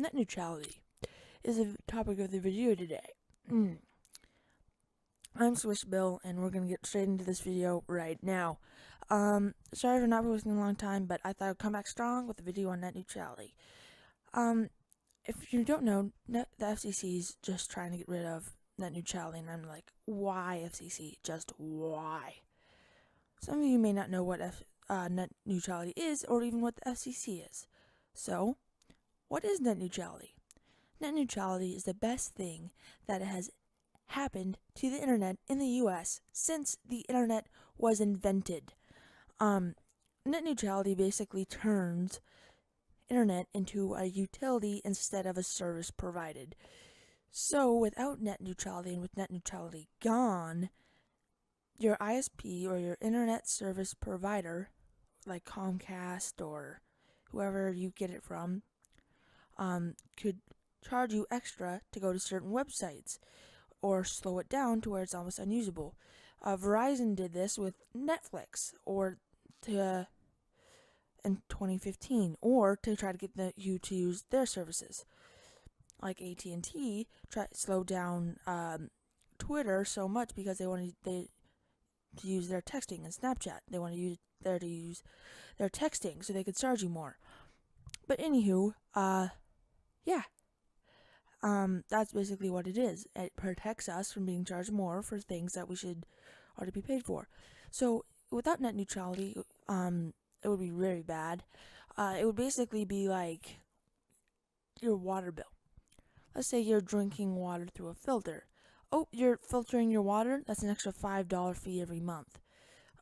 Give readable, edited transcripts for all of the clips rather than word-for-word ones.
net neutrality is the topic of the video today. I'm Swish Bill, and we're going to get straight into this video right now. Sorry for not posting a long time, but I thought I'd come back strong with a video on net neutrality. If you don't know, the FCC is just trying to get rid of net neutrality, and I'm like, why FCC? Just why? Some of you may not know what net neutrality is, or even what the FCC is. So, what is net neutrality? Net neutrality is the best thing that has happened to the internet in the US since the internet was invented. Net neutrality basically turns internet into a utility instead of a service provided. So without net neutrality and with net neutrality gone, your ISP or your internet service provider, like Comcast or whoever you get it from, could charge you extra to go to certain websites or slow it down to where it's almost unusable. Verizon did this with Netflix in 2015, or to try to get you to use their services. Like AT&T slowed down Twitter so much because they wanted to use their texting and Snapchat. They wanted to use their texting so they could charge you more. But anywho, that's basically what it is. It protects us from being charged more for things that we should already be paid for. So without net neutrality, it would be very bad. It would basically be like your water bill. Let's say you're drinking water through a filter. Oh, you're filtering your water? That's an extra $5 fee every month.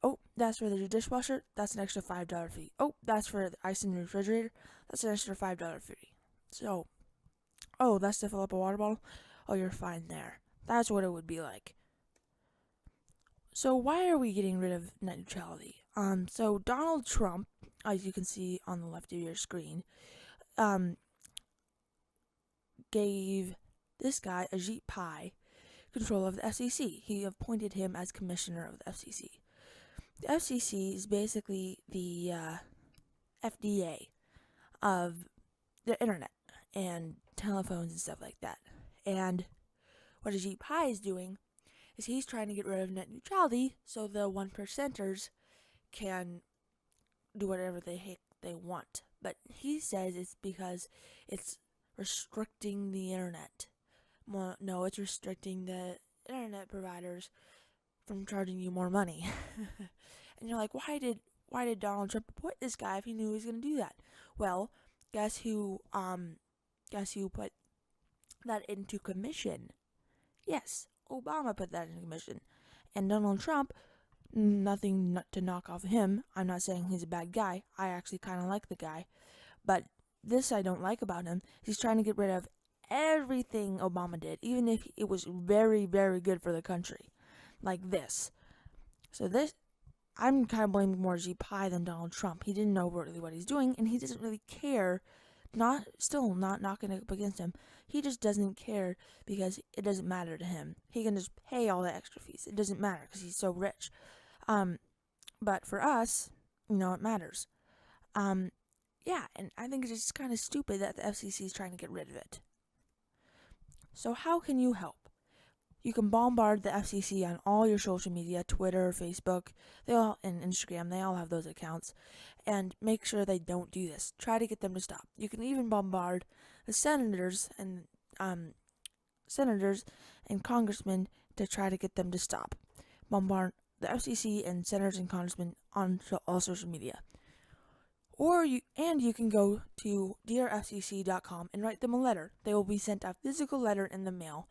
Oh, that's for the dishwasher? That's an extra $5 fee. Oh, that's for the ice in the refrigerator? That's an extra $5 fee. So, oh, that's to fill up a water bottle? Oh, you're fine there. That's what it would be like. So why are we getting rid of net neutrality? So Donald Trump, as you can see on the left of your screen, gave this guy, Ajit Pai, control of the FCC. He appointed him as commissioner of the FCC. The FCC is basically the FDA of the internet and telephones and stuff like that. And what Ajit Pai is doing is he's trying to get rid of net neutrality so the 1%ers can do whatever they want. But he says it's because it's restricting the internet. Well, no, it's restricting the internet providers from charging you more money. And you're like, why did Donald Trump appoint this guy if he knew he was going to do that? Well, guess who put that into commission? Yes, Obama put that into commission. And Donald Trump, nothing to knock off him. I'm not saying he's a bad guy. I actually kind of like the guy. But this I don't like about him. He's trying to get rid of everything Obama did, even if it was very, very good for the country. Like this. So I'm kind of blaming more Ajit Pai than Donald Trump. He didn't know really what he's doing, and he doesn't really care. Not knocking it up against him. He just doesn't care because it doesn't matter to him. He can just pay all the extra fees. It doesn't matter because he's so rich. But for us, it matters. And I think it's just kind of stupid that the FCC is trying to get rid of it. So how can you help? You can bombard the FCC on all your social media, Twitter, Facebook, and Instagram. They all have those accounts. And make sure they don't do this. Try to get them to stop. You can even bombard the senators and congressmen to try to get them to stop. Bombard the FCC and senators and congressmen on all social media. Or you can go to dearfcc.com and write them a letter. They will be sent a physical letter in the mail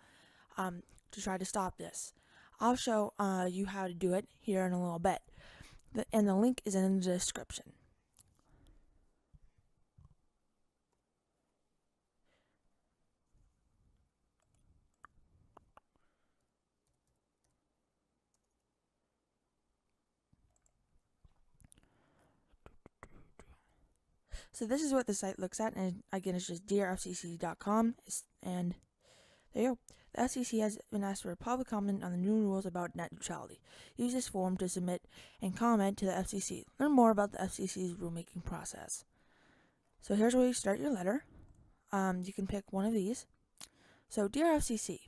to try to stop this. I'll show you how to do it here in a little bit. And the link is in the description. So this is what the site looks at, and again, it's just dearfcc.com, and there you go. The FCC has been asked for a public comment on the new rules about net neutrality. Use this form to submit and comment to the FCC. Learn more about the FCC's rulemaking process. So here's where you start your letter. you can pick one of these. So, dear FCC,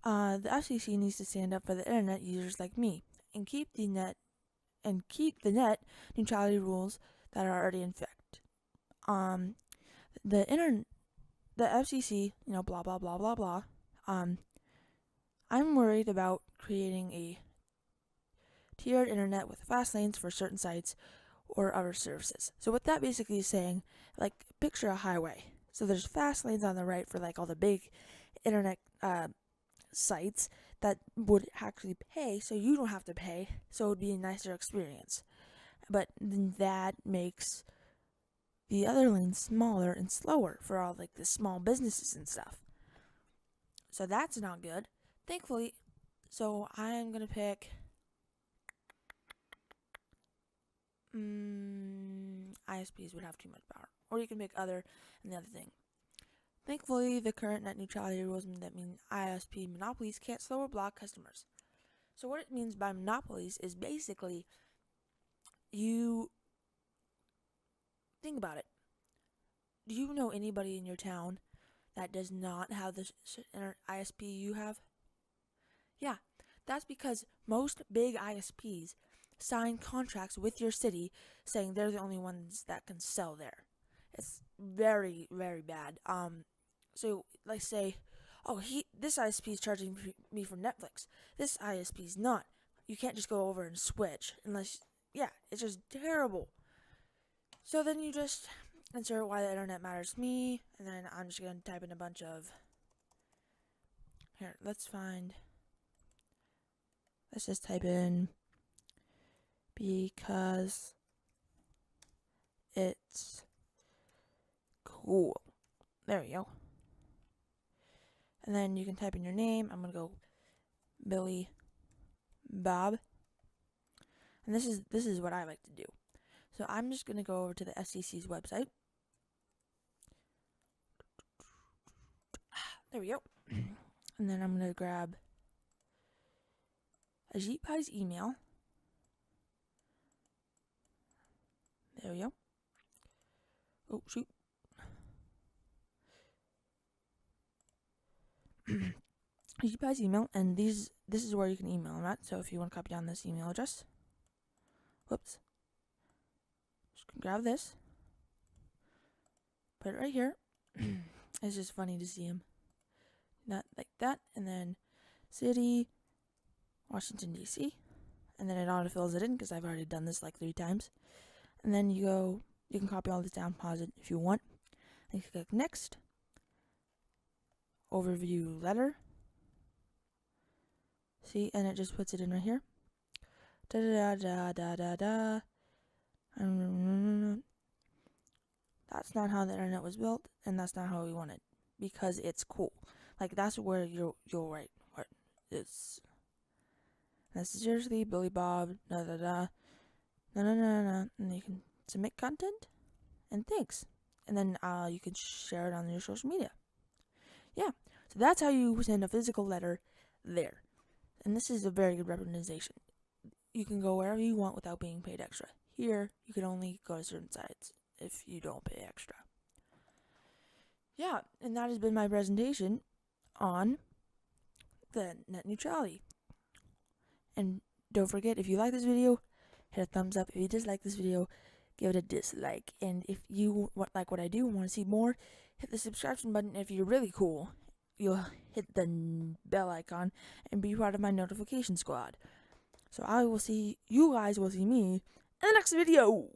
the FCC needs to stand up for the internet users like me and keep the net neutrality rules that are already in effect. The FCC, blah blah blah blah blah. I'm worried about creating a tiered internet with fast lanes for certain sites or other services. So what that basically is saying, like, picture a highway. So there's fast lanes on the right for like all the big internet sites that would actually pay, so you don't have to pay, so it would be a nicer experience. But then that makes the other lanes smaller and slower for all like the small businesses and stuff. So that's not good. Thankfully, so I am gonna pick ISPs would have too much power, or you can pick other and the other thing. Thankfully, the current net neutrality rules that mean ISP monopolies can't slow or block customers. So what it means by monopolies is basically, you think about it. Do you know anybody in your town that does not have the ISP you have? Yeah, that's because most big ISPs sign contracts with your city saying they're the only ones that can sell there. It's very, very bad. So like say, this ISP is charging me for Netflix. This ISP is not. You can't just go over and switch unless, it's just terrible. So then you just insert why the internet matters to me, and then I'm just gonna type in a bunch of. Here, let's just type in because it's cool. There we go. And then you can type in your name. I'm gonna go Billy Bob. And this is what I like to do. So I'm just gonna go over to the FCC's website. There we go. And then I'm gonna grab Ajit Pai's email. There we go. Oh shoot. Ajit Pai's email, and this is where you can email him at. So if you want to copy down this email address, just grab this, put it right here. It's just funny to see him. Not like that, and then city, Washington DC, and then it autofills it in because I've already done this like 3 times. And then you can copy all this down, pause it if you want, and you click next. Overview letter. See, and it just puts it in right here. Da da da da da da. That's not how the internet was built, and that's not how we want it, because it's cool. Like, that's where you'll write what is. This is seriously Billy Bob. Da da da. And then you can submit content, and thanks. And then you can share it on your social media. Yeah, so that's how you send a physical letter there. And this is a very good representation. You can go wherever you want without being paid extra. Here, you can only go to certain sites if you don't pay extra. Yeah, and that has been my presentation on the net neutrality. And don't forget, if you like this video, hit a thumbs up. If you dislike this video, give it a dislike. And if you like what I do and want to see more, hit the subscription button. If you're really cool, you'll hit the bell icon and be part of my notification squad. So you guys will see me in the next video.